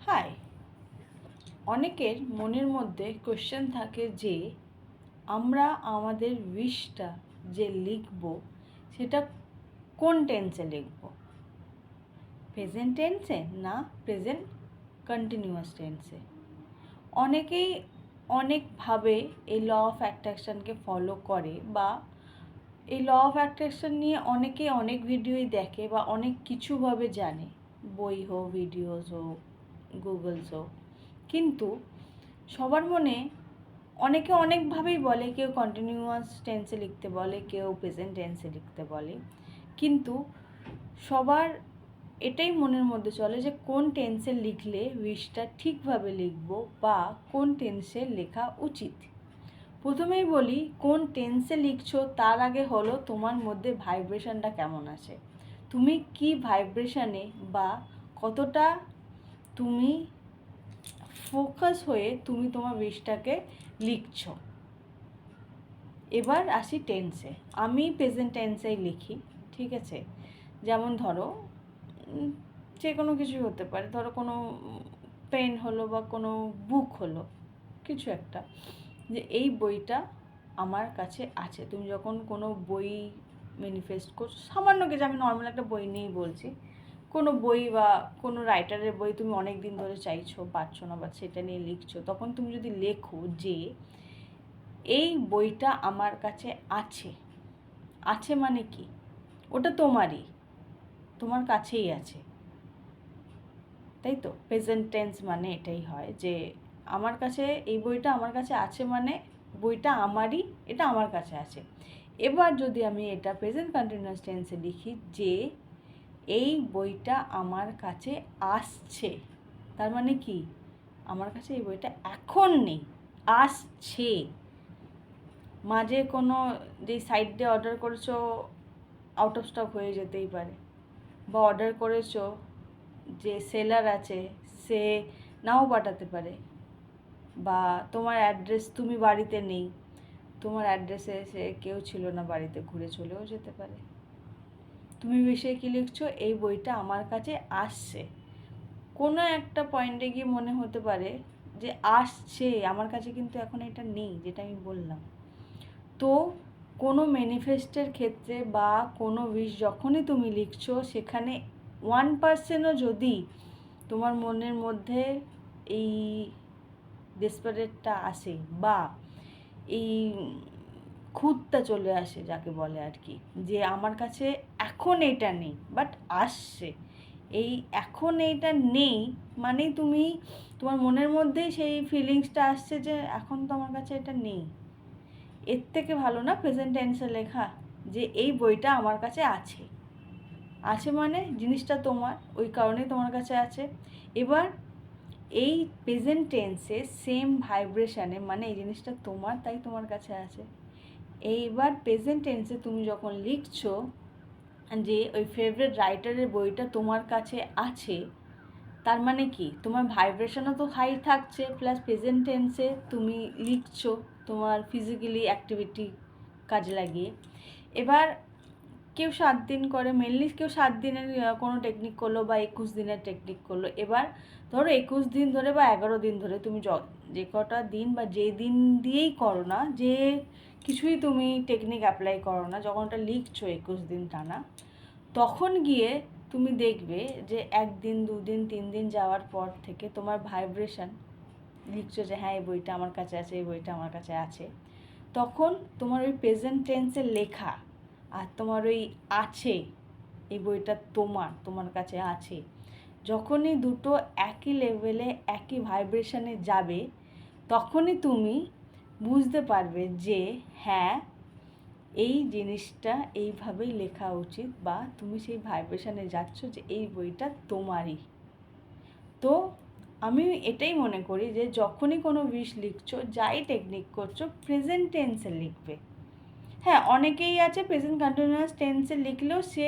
High, অনেকের মনের মধ্যে কোশ্চেন থাকে যে আমরা আমাদের উইশটা যে লিখব সেটা কোন টেন্সে লিখব, প্রেজেন্ট টেন্সে না প্রেজেন্ট কন্টিনিউয়াস টেন্সে। অনেকেই অনেকভাবে এই ল অফ অ্যাট্রাকশানকে ফলো করে বা এই ল অফ অ্যাট্রাকশান নিয়ে অনেকে অনেক ভিডিওই দেখে বা অনেক কিছুভাবে জানে, বই হোক, ভিডিওস হোক, গুগলস হোক। কিন্তু সবার মনে অনেকে অনেকভাবেই বলে, কেউ কন্টিনিউয়াস টেন্সে লিখতে বলে, কেউ প্রেজেন্ট টেন্সে লিখতে বলে, কিন্তু সবার এটাই মনের মধ্যে চলে যে কোন টেন্সে লিখলে উইশটা ঠিকভাবে লিখব বা কোন টেন্সে লেখা উচিত। প্রথমেই বলি, কোন টেন্সে লিখছো তার আগে হলো তোমার মধ্যে ভাইব্রেশনটা কেমন আছে, তুমি কি ভাইব্রেশনে বা কতটা তুমি ফোকাস হয়ে তুমি তোমার উইশটাকে লিখছো। এবার আসি টেন্সে। আমি প্রেজেন্ট টেন্সেই লিখি, ঠিক আছে। যেমন ধরো যে কোনো কিছু হতে পারে, ধরো কোনো পেন হলো বা কোনো বুক হলো, কিছু একটা, যে এই বইটা আমার কাছে আছে। তুমি যখন কোনো বই ম্যানিফেস্ট করছো, সামান্য কিছু, আমি নর্মাল একটা বই নিয়েই বলছি, কোনো বই বা কোনো রাইটারের বই তুমি অনেক দিন ধরে চাইছো, পাচ্ছো না, বা সেটা নিয়ে লিখছো, তখন তুমি যদি লেখো যে এই বইটা আমার কাছে আছে, আছে মানে কি, ওটা তোমারই, তোমার কাছেই আছে, তাই তো। প্রেজেন্ট টেন্স মানে এটাই হয় যে আমার কাছে এই বইটা আমার কাছে আছে, মানে বইটা আমারই, এটা আমার কাছে আছে। এবার যদি আমি এটা প্রেজেন্ট কন্টিনিউয়াস টেন্সে লিখি যে এই বইটা আমার কাছে আসছে, তার মানে কি, আমার কাছে এই বইটা এখন নেই, আসছে। মাঝে কোনো যেই সাইট দিয়ে অর্ডার করেছো আউট অফ স্টক হয়ে যেতেই পারে, বা অর্ডার করেছো যে সেলার আছে সে নাও পাঠাতে পারে, বা তোমার অ্যাড্রেস, তুমি বাড়িতে নেই, তোমার অ্যাড্রেসে সে কেউ ছিল না বাড়িতে, ঘুরে চলেও যেতে পারে। তুমি বিষয়ে কী লিখছো, এই বইটা আমার কাছে আসছে। কোনো একটা পয়েন্টে গিয়ে মনে হতে পারে যে আসছে আমার কাছে, কিন্তু এখন এটা নেই, যেটা আমি বললাম। তো কোনো ম্যানিফেস্টের ক্ষেত্রে বা কোনো উইশ যখনই তুমি লিখছো, সেখানে 1%ও যদি তোমার মনের মধ্যে এই ডেসপারেটটা আসে বা এই খুঁতটা চলে আসে, যাকে বলে আর কি, যে আমার কাছে এখন এটা নেই বাট আসছে, এই এখন এইটা নেই মানে তুমি, তোমার মনের মধ্যেই সেই ফিলিংসটা আসছে যে এখন তো আমার কাছে এটা নেই। এর থেকে ভালো না প্রেজেন্ট টেন্সে লেখা যে এই বইটা আমার কাছে আছে, আছে মানে জিনিসটা তোমার, ওই কারণেই তোমার কাছে আছে। এবার এই প্রেজেন্ট টেন্সে সেম ভাইব্রেশানে, মানে এই জিনিসটা তোমার তাই তোমার কাছে আছে। এইবার প্রেজেন্ট টেন্সে তুমি যখন লিখছো যে ওই ফেভারিট রাইটারের বইটা তোমার কাছে আছে, তার মানে কি, তোমার ভাইব্রেশনও তো হাই থাকছে, প্লাস প্রেজেন্ট টেন্সে তুমি লিখছো তোমার ফিজিক্যালি অ্যাক্টিভিটি কাজে লাগিয়ে। এবার কেউ 7 দিন করে, মেনলি কেউ 7 দিনের কোনো টেকনিক করলো বা 21 দিনের টেকনিক করলো। এবার ধরো 21 দিন ধরে বা 11 দিন ধরে তুমি যে কটা দিন বা যে দিন দিয়েই করো না, যে কিছুই তুমি টেকনিক অ্যাপ্লাই করো না, যখন ওটা লিখছো 21 দিন টানা, তখন গিয়ে তুমি দেখবে যে 1 দিন 2 দিন 3 দিন যাওয়ার পর থেকে তোমার ভাইব্রেশন, লিখছো যে হ্যাঁ এই বইটা আমার কাছে আছে, এই বইটা আমার কাছে আছে, তখন তোমার ওই প্রেজেন্ট টেন্সে লেখা আর তোমার ওই আছে, এই বইটা তোমার কাছে আছে, যখনই দুটো একই লেভেলে একই ভাইব্রেশনে যাবে, তখনই তুমি বুঝতে পারবে যে হ্যাঁ এই জিনিসটা এইভাবেই লেখা উচিত, বা তুমি সেই ভাইব্রেশনে যাচ্ছ যে এই বইটা তোমারই। তো আমি এটাই মনে করি যে যখনই কোনো উইশ লিখছো, যাই টেকনিক করছো, প্রেজেন্ট টেন্সে লিখবে। হ্যাঁ, অনেকেই আছে প্রেজেন্ট কন্টিনিউয়াস টেন্সে লিখলেও সে